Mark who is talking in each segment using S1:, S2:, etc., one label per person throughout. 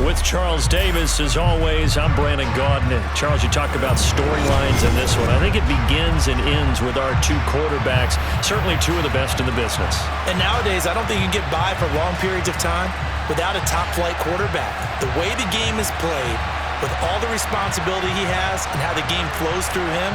S1: With Charles Davis, as always, I'm Brandon Gaudin. Charles, you talk about storylines in this one. I think it begins and ends with our two quarterbacks, certainly two of the best in the business.
S2: And nowadays, I don't think you can get by for long periods of time without a top-flight quarterback. The way the game is played, with all the responsibility he has and how the game flows through him,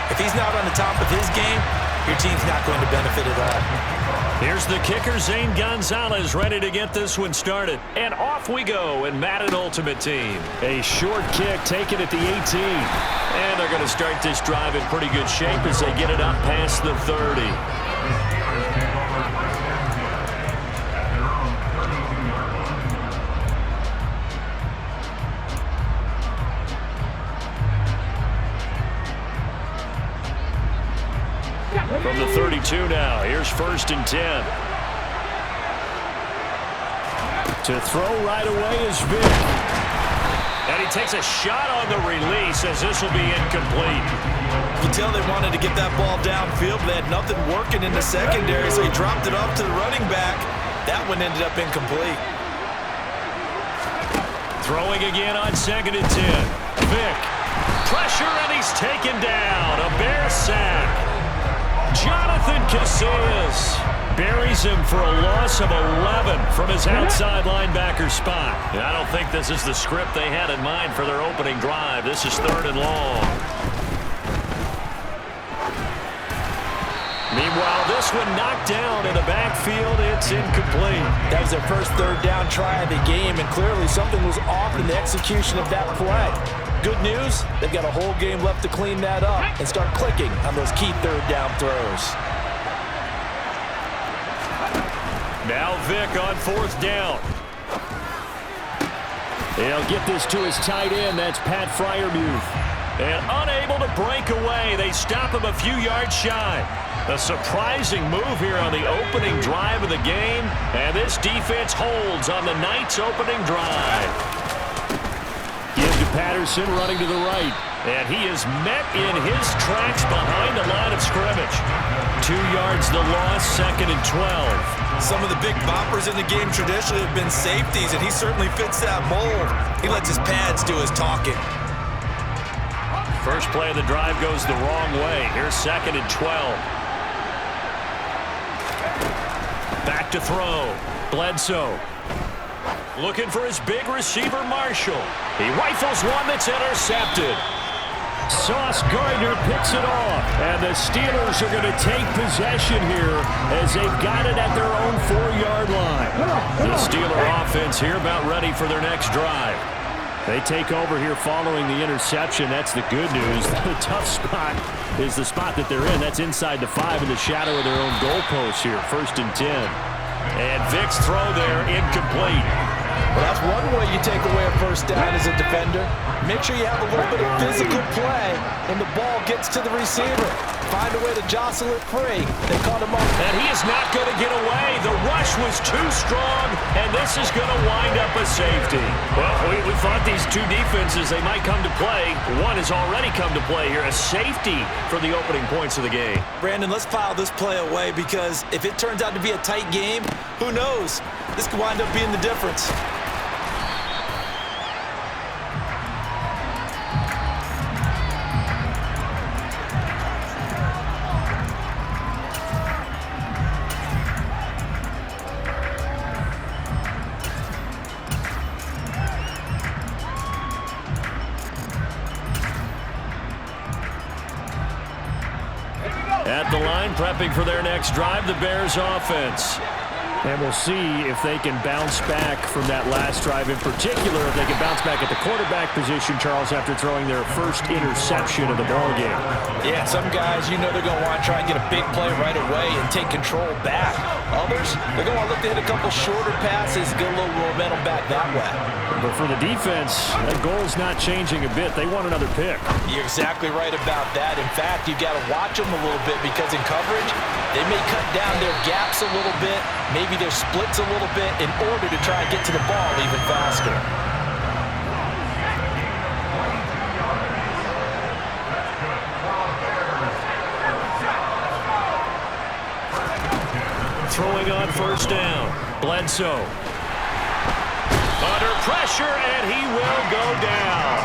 S2: if he's not on the top of his game, your team's not going to benefit at all.
S1: Here's the kicker, Zane Gonzalez, ready to get this one started. And off we go in Madden Ultimate Team. A short kick taken at the 18. And they're going to start this drive in pretty good shape as they get it up past the 30. From the 32 now, here's 1st and 10. To throw right away is Vic. And he takes a shot on the release as this will be incomplete.
S2: You can tell they wanted to get that ball downfield, but they had nothing working in the secondary, so he dropped it off to the running back. That one ended up incomplete.
S1: Throwing again on 2nd and 10. Vic. Pressure, and he's taken down. A Bear sack. Jonathan Casillas buries him for a loss of 11 from his outside linebacker spot. And I don't think this is the script they had in mind for their opening drive. This is 3rd and long. Meanwhile, this one knocked down in the backfield. It's incomplete.
S2: That was their first 3rd down try of the game, and clearly something was off in the execution of that play. Good news, they've got a whole game left to clean that up and start clicking on those key 3rd down throws.
S1: Now Vic on 4th down. He'll get this to his tight end. That's Pat Freiermuth. And unable to break away, they stop him a few yards shy. A surprising move here on the opening drive of the game. And this defense holds on the night's opening drive. Give to Patterson running to the right. And he is met in his tracks behind the line of scrimmage. 2 yards the loss, 2nd and 12.
S2: Some of the big boppers in the game traditionally have been safeties, and he certainly fits that mold. He lets his pads do his talking.
S1: First play of the drive goes the wrong way. Here's 2nd and 12. Back to throw. Bledsoe. Looking for his big receiver, Marshall. He rifles one that's intercepted. Sauce Gardner picks it off. And the Steelers are going to take possession here as they've got it at their own 4-yard line. The Steeler offense here about ready for their next drive. They take over here following the interception. That's the good news. The tough spot is the spot that they're in. That's inside the 5 in the shadow of their own goalpost here. 1st and 10. And Vic's throw there incomplete.
S2: Well, that's one way you take away a 1st down as a defender. Make sure you have a little bit of physical play when the ball gets to the receiver. Find a way to jostle it free. They caught him up.
S1: And he is not going to get away. The rush was too strong, and this is going to wind up a safety. Well, we thought these two defenses, they might come to play. One has already come to play here. A safety for the opening points of the game.
S2: Brandon, let's file this play away because if it turns out to be a tight game, who knows? This could wind up being the difference.
S1: At the line, prepping for their next drive, the Bears offense. And we'll see if they can bounce back from that last drive. In particular, if they can bounce back at the quarterback position, Charles, after throwing their first interception of the ballgame.
S2: Yeah, some guys, you know they're going to want to try and get a big play right away and take control back. Others, they're going to look to hit a couple shorter passes, get a little momentum back that way.
S1: But for the defense, that goal's not changing a bit. They want another pick.
S2: You're exactly right about that. In fact, you've got to watch them a little bit because in coverage, they may cut down their gaps a little bit, maybe their splits a little bit in order to try and get to the ball even faster. Throwing on 1st down. Bledsoe. Under
S1: pressure, and he will go down.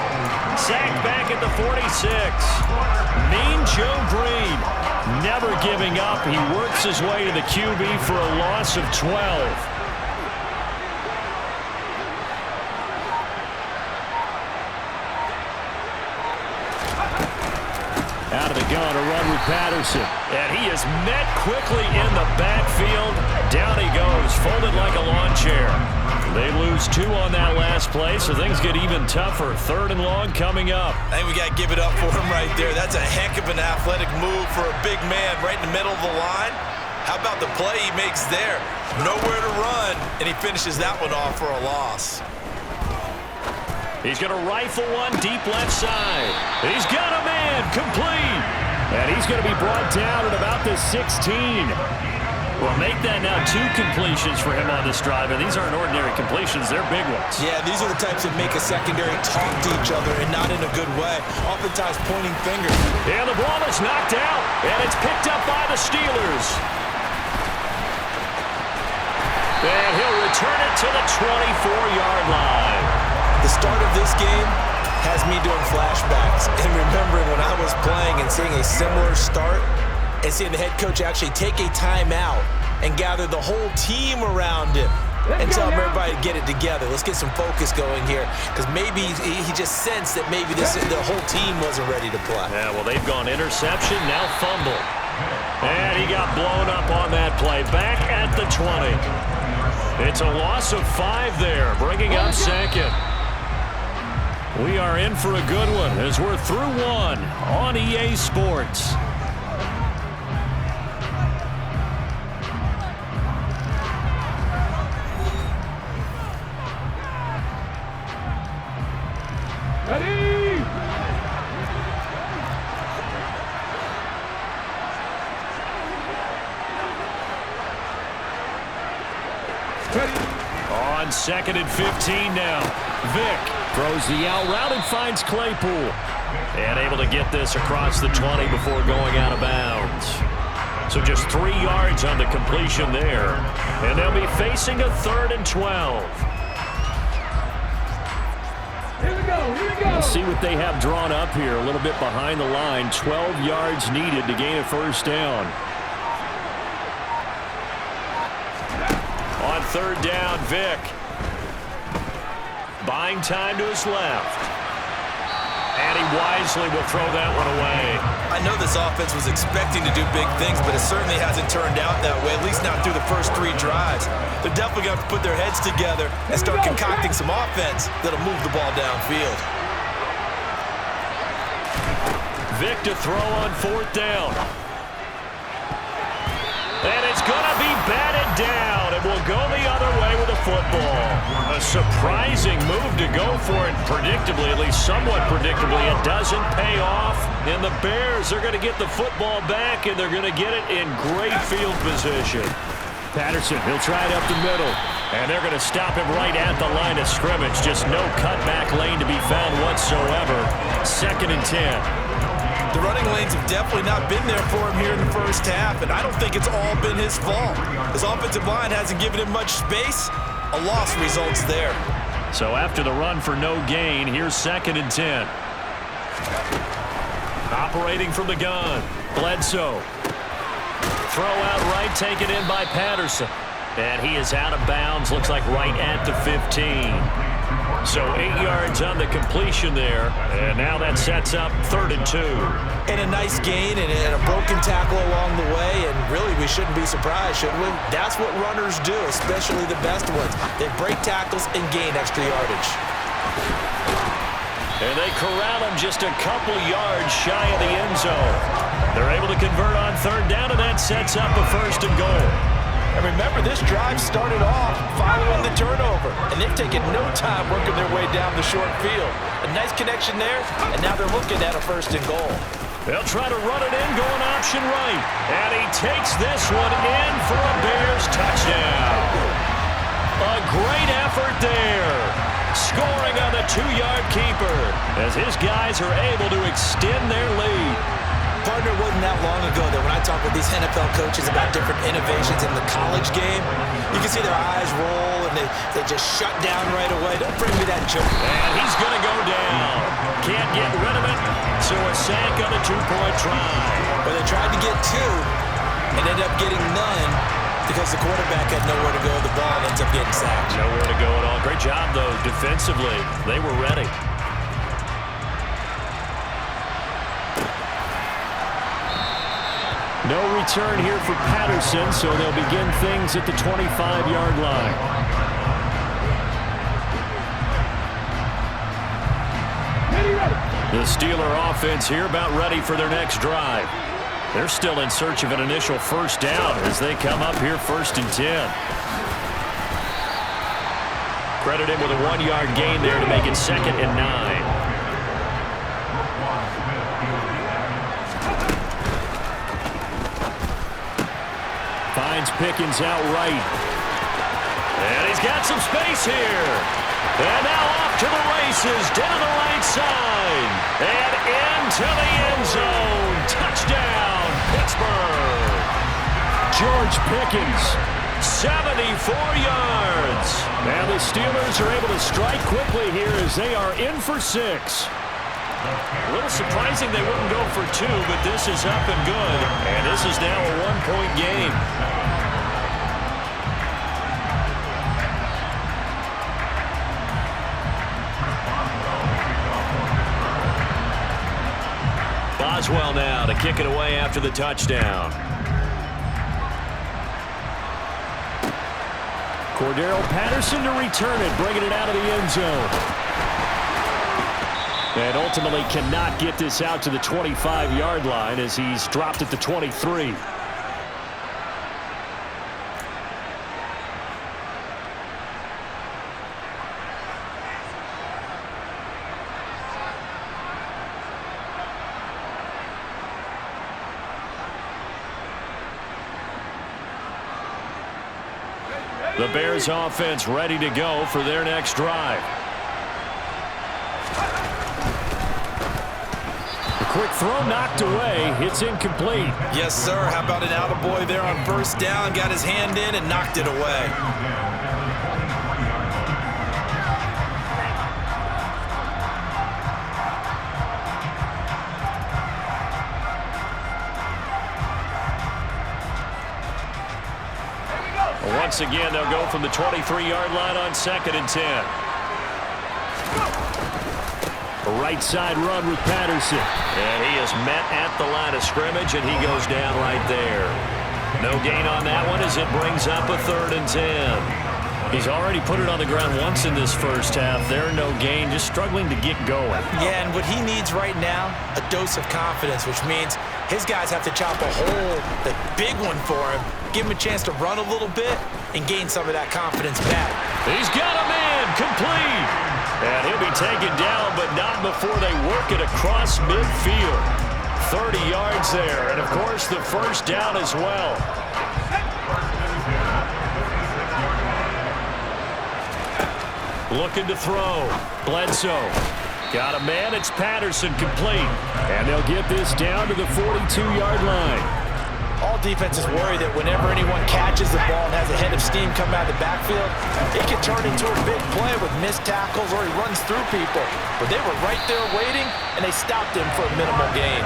S1: Sacked back at the 46. Mean Joe Green, never giving up. He works his way to the QB for a loss of 12. Out of the gun, a run with Patterson. And he is met quickly in the backfield. Down he goes, folded like a lawn chair. They lose 2 on that last play, so things get even tougher. 3rd and long coming up.
S2: I think we got to give it up for him right there. That's a heck of an athletic move for a big man right in the middle of the line. How about the play he makes there? Nowhere to run, and he finishes that one off for a loss.
S1: He's going to rifle one deep left side. He's got a man complete. And he's going to be brought down at about the 16. Well, make that now 2 completions for him on this drive. And these aren't ordinary completions. They're big ones.
S2: Yeah, these are the types that make a secondary talk to each other and not in a good way. Oftentimes pointing fingers.
S1: And the ball is knocked out. And it's picked up by the Steelers. And he'll return it to the 24-yard line.
S2: The start of this game has me doing flashbacks and remembering when I was playing and seeing a similar start and seeing the head coach actually take a timeout and gather the whole team around him and tell everybody to get it together. Let's get some focus going here because maybe he just sensed that maybe the whole team wasn't ready to play.
S1: Yeah, well, they've gone interception, now fumble. And he got blown up on that play. Back at the 20. It's a loss of 5 there, bringing up 2nd. We are in for a good one as we're through 1 on EA Sports.
S3: Ready?
S1: On 2nd and 15 now. Vick throws the out route and finds Claypool. And able to get this across the 20 before going out of bounds. So just 3 yards on the completion there. And they'll be facing a 3rd and 12.
S3: Here we go.
S1: Let's see what they have drawn up here. A little bit behind the line. 12 yards needed to gain a 1st down. On 3rd down, Vick. Buying time to his left. And he wisely will throw that one away.
S2: I know this offense was expecting to do big things, but it certainly hasn't turned out that way, at least not through the first 3 drives. They're definitely going to put their heads together and start concocting some offense that'll move the ball downfield.
S1: Vick to throw on 4th down. And it's going to be batted down. It will go the other way with the football. A surprising move to go for it predictably, at least somewhat predictably. It doesn't pay off. And the Bears are going to get the football back, and they're going to get it in great field position. Patterson, he'll try it up the middle. And they're going to stop him right at the line of scrimmage. Just no cutback lane to be found whatsoever. 2nd and 10.
S2: The running lanes have definitely not been there for him here in the first half, and I don't think it's all been his fault. His offensive line hasn't given him much space. A loss results there.
S1: So after the run for no gain, here's 2nd and 10. Operating from the gun, Bledsoe. Throw out right, taken in by Patterson. And he is out of bounds, looks like right at the 15. So 8 yards on the completion there. And now that sets up 3rd and 2.
S2: And a nice gain and a broken tackle along the way. And really, we shouldn't be surprised, should we? That's what runners do, especially the best ones. They break tackles and gain extra yardage.
S1: And they corral him just a couple yards shy of the end zone. They're able to convert on 3rd down, and that sets up a 1st and goal.
S2: And remember, this drive started off following the turnover, and they've taken no time working their way down the short field. A nice connection there, and now they're looking at a 1st and goal.
S1: They'll try to run it in, going option right. And he takes this one in for a Bears touchdown. A great effort there. Scoring on the 2-yard keeper as his guys are able to extend their lead.
S2: Partner, it wasn't that long ago that when I talk with these NFL coaches about different innovations in the college game, you can see their eyes roll and they just shut down right away. Don't bring me that joke.
S1: And he's going to go down. Can't get rid of it, so a sack on a two-point try.
S2: Well, they tried to get two and ended up getting none because the quarterback had nowhere to go. The ball ends up getting sacked.
S1: Nowhere to go at all. Great job, though, defensively. They were ready. No return here for Patterson, so they'll begin things at the 25-yard line. The Steeler offense here about ready for their next drive. They're still in search of an initial first down as they come up here 1st and 10. Credit him with a 1-yard gain there to make it 2nd and 9. Finds Pickens out right. And he's got some space here. And now off to the races, down the right side. And into the end zone. Touchdown, Pittsburgh. George Pickens, 74 yards. And the Steelers are able to strike quickly here as they are in for 6. A little surprising they wouldn't go for 2, but this is up and good. And this is now a 1-point game. Boswell now to kick it away after the touchdown. Cordero Patterson to return it, bringing it out of the end zone. And ultimately cannot get this out to the 25-yard line as he's dropped at the 23. The Bears offense ready to go for their next drive. Quick throw knocked away. It's incomplete.
S2: Yes, sir. How about an attaboy there on 1st down? Got his hand in and knocked it away.
S1: Once again, they'll go from the 23-yard line on 2nd and 10. A right side run with Patterson. And he is met at the line of scrimmage, and he goes down right there. No gain on that one as it brings up a 3rd and 10. He's already put it on the ground once in this first half. There, no gain, just struggling to get going.
S2: Yeah, and what he needs right now, a dose of confidence, which means his guys have to chop a hole, the big one for him, give him a chance to run a little bit and gain some of that confidence back.
S1: He's got a man, complete. And he'll be taken down, but not before they work it across midfield. 30 yards there, and of course the first down as well. Looking to throw. Bledsoe. Got a man. It's Patterson, complete. And they'll get this down to the 42-yard line.
S2: All defenses worry that whenever anyone catches the ball and has a head of steam come out of the backfield, it can turn into a big play with missed tackles or he runs through people. But they were right there waiting, and they stopped him for a minimal gain.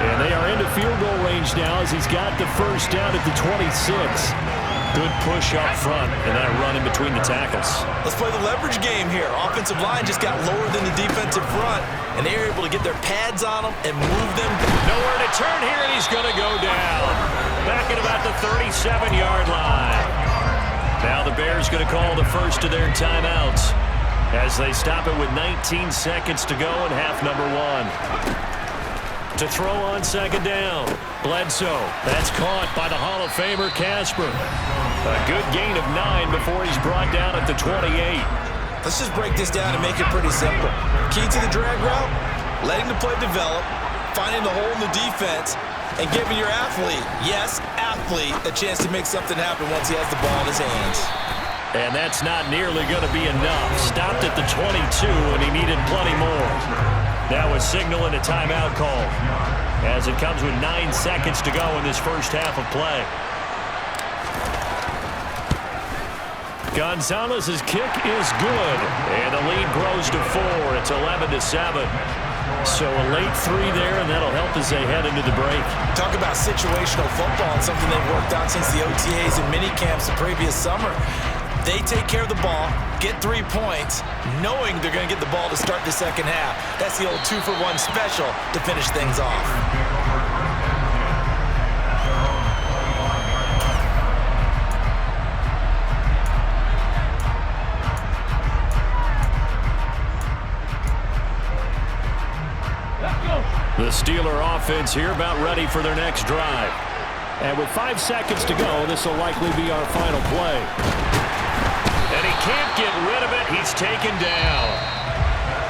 S1: And they are into field goal range now as he's got the first down at the 26. Good push up front, and then a run in between the tackles.
S2: Let's play the leverage game here. Offensive line just got lower than the defensive front, and they were able to get their pads on them and move them.
S1: Nowhere to turn here, and he's going to go down. Back at about the 37-yard line. Now the Bears going to call the first of their timeouts as they stop it with 19 seconds to go in half number 1. To throw on 2nd down. Bledsoe. That's caught by the Hall of Famer Casper. A good gain of 9 before he's brought down at the 28.
S2: Let's just break this down and make it pretty simple. Key to the drag route, letting the play develop, finding the hole in the defense, and giving your athlete, yes, athlete, a chance to make something happen once he has the ball in his hands.
S1: And that's not nearly going to be enough. Stopped at the 22, and he needed plenty more. That was signaling a timeout call. as it comes with 9 seconds to go in this first half of play. Gonzalez's kick is good, and the lead grows to 4. It's 11-7. So a late 3 there, and that'll help as they head into the break.
S2: Talk about situational football and something they've worked on since the OTAs and minicamps the previous summer. They take care of the ball, get 3 points, knowing they're going to get the ball to start the second half. That's the old 2-for-1 special to finish things off.
S1: The Steeler offense here about ready for their next drive. And with 5 seconds to go, this will likely be our final play. And he can't get rid of it. He's taken down.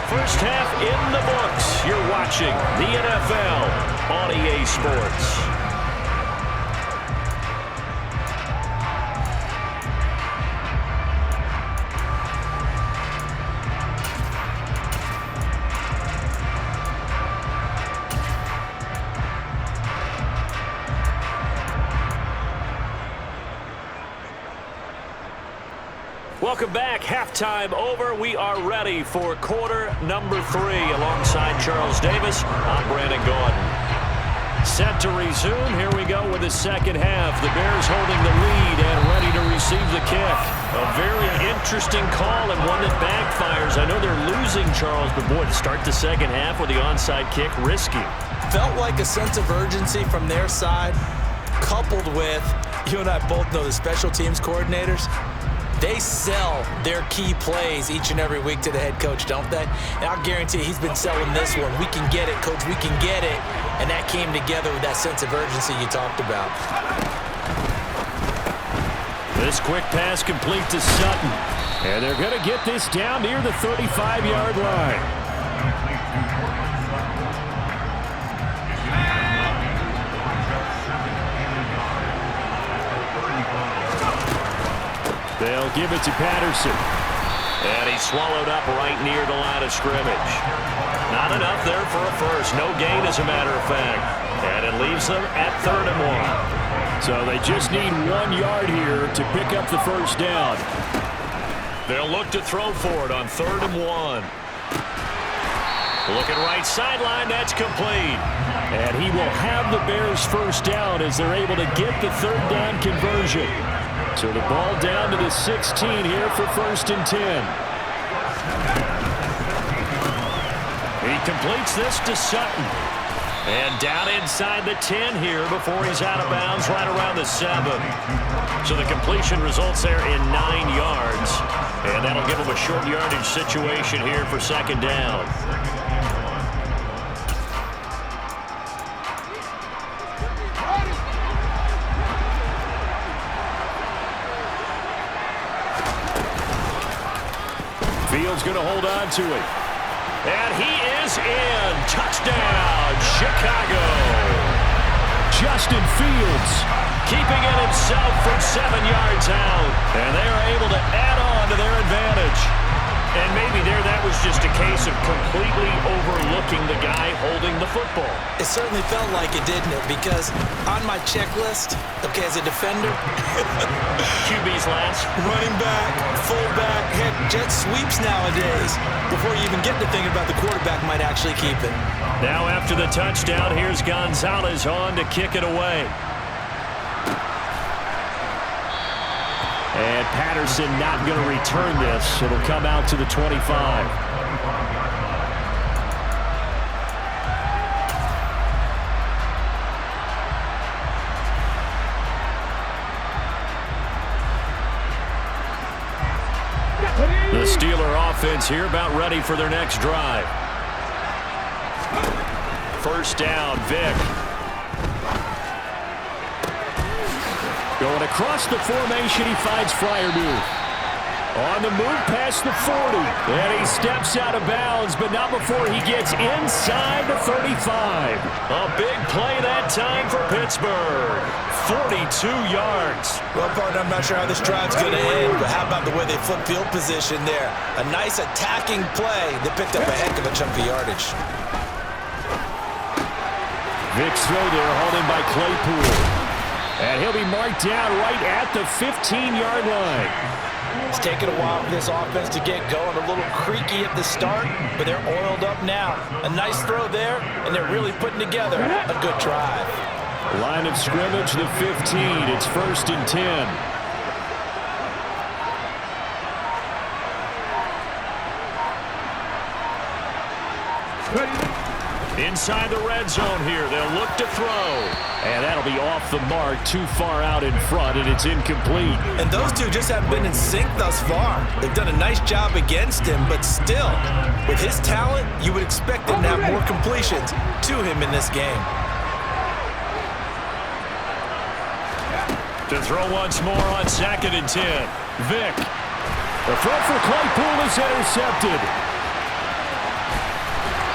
S1: First half in the books. You're watching the NFL on EA Sports. Welcome back. Halftime over. We are ready for quarter number 3. Alongside Charles Davis, I'm Brandon Gordon. Set to resume. Here we go with the second half. The Bears holding the lead and ready to receive the kick. A very interesting call and one that backfires. I know they're losing, Charles, but boy, to start the second half with the onside kick, risky.
S2: Felt like a sense of urgency from their side, coupled with, you and I both know the special teams coordinators. They sell their key plays each and every week to the head coach, don't they? And I'll guarantee he's been selling this one. We can get it, coach. We can get it. And that came together with that sense of urgency you talked about.
S1: This quick pass complete to Sutton. And they're going to get this down near the 35-yard line. They'll give it to Patterson. And he's swallowed up right near the line of scrimmage. Not enough there for a first. No gain, as a matter of fact. And it leaves them at 3rd and 1. So they just need 1 yard here to pick up the first down. They'll look to throw for it on 3rd and 1. Looking right sideline, that's complete. And he will have the Bears first down as they're able to get the 3rd down conversion. So the ball down to the 16 here for 1st and 10. He completes this to Sutton. And down inside the 10 here before he's out of bounds right around the 7. So the completion results there in 9 yards. And that'll give him a short yardage situation here for 2nd down. Fields going to hold on to it. And he is in. Touchdown, Chicago. Justin Fields keeping it himself from 7 yards out. And they are able to add on to their advantage. And maybe there that was just a case of completely overlooking the guy holding the football.
S2: It certainly felt like it, didn't it? Because on my checklist, okay, as a defender,
S1: QB's last.
S2: running back, fullback, heck, jet sweeps nowadays. Before you even get to thinking about the quarterback might actually keep it.
S1: Now after the touchdown, here's Gonzalez on to kick it away. And Patterson not going to return this. It'll come out to the 25. The Steeler offense here about ready for their next drive. First down, Vic. Going across the formation, he finds Freiermuth. On the move past the 40. And he steps out of bounds, but not before he gets inside the 35. A big play that time for Pittsburgh. 42 yards.
S2: Well, partner, I'm not sure how this drive's going to end, but how about the way they flip field position there? A nice attacking play that picked up a heck of a chunk of yardage.
S1: Vick's throw there, hauled in by Claypool. And he'll be marked down right at the 15-yard line.
S2: It's taken a while for this offense to get going. A little creaky at the start, but they're oiled up now. A nice throw there, and they're really putting together a good drive.
S1: Line of scrimmage, the 15. It's 1st and 10. Inside the red zone here. They'll look to throw. And that'll be off the mark, too far out in front, and it's incomplete.
S2: And those two just haven't been in sync thus far. They've done a nice job against him, but still, with his talent, you would expect them to have more completions to him in this game.
S1: To throw once more on 2nd and 10. Vick. The throw for Claypool is intercepted.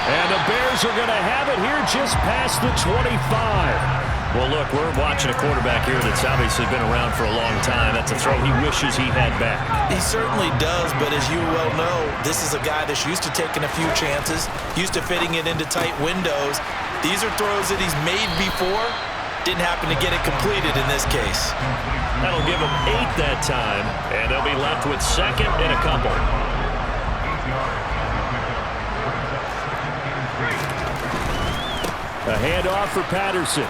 S1: And the Bears are going to have it here just past the 25. Well, look, we're watching a quarterback here that's obviously been around for a long time. That's a throw he wishes he had back.
S2: He certainly does, but as you well know, this is a guy that's used to taking a few chances, used to fitting it into tight windows. These are throws that he's made before. Didn't happen to get it completed in this case.
S1: That'll give him 8 that time, and they'll be left with 2nd and a couple. A handoff for Patterson.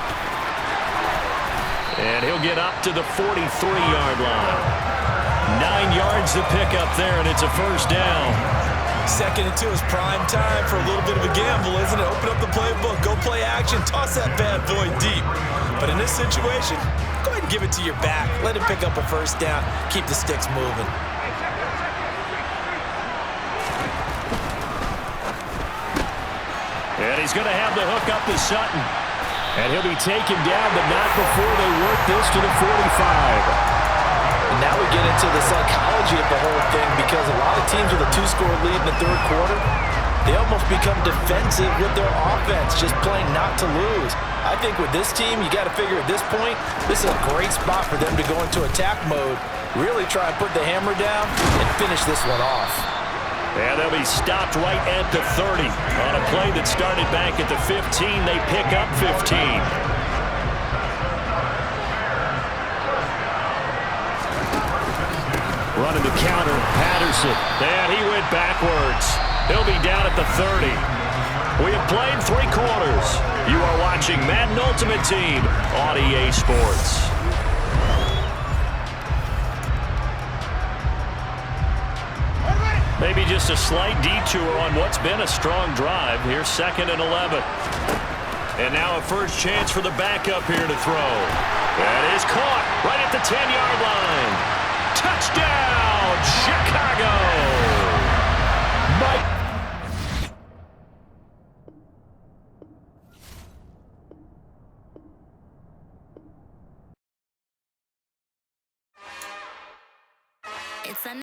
S1: And he'll get up to the 43-yard line. 9 yards to pick up there, and it's a 1st down.
S2: 2nd and 2 is prime time for a little bit of a gamble, isn't it? Open up the playbook, go play action, toss that bad boy deep. But in this situation, go ahead and give it to your back. Let him pick up a 1st down, keep the sticks moving.
S1: And he's going to have the hook up to Sutton. And he'll be taken down, but not before they work this to the 45.
S2: And now we get into the psychology of the whole thing, because a lot of teams with a 2-score lead in the 3rd quarter, they almost become defensive with their offense, just playing not to lose. I think with this team, you got to figure at this point, this is a great spot for them to go into attack mode, really try and put the hammer down and finish this one off.
S1: And they'll be stopped right at the 30. On a play that started back at the 15, they pick up 15. Running the counter, Patterson. And he went backwards. He'll be down at the 30. We have played 3 quarters. You are watching Madden Ultimate Team on EA Sports. Maybe just a slight detour on what's been a strong drive. Here's 2nd and 11. And now a first chance for the backup here to throw. That is caught right at the 10-yard line. Touchdown, Chicago! Mike.
S4: It's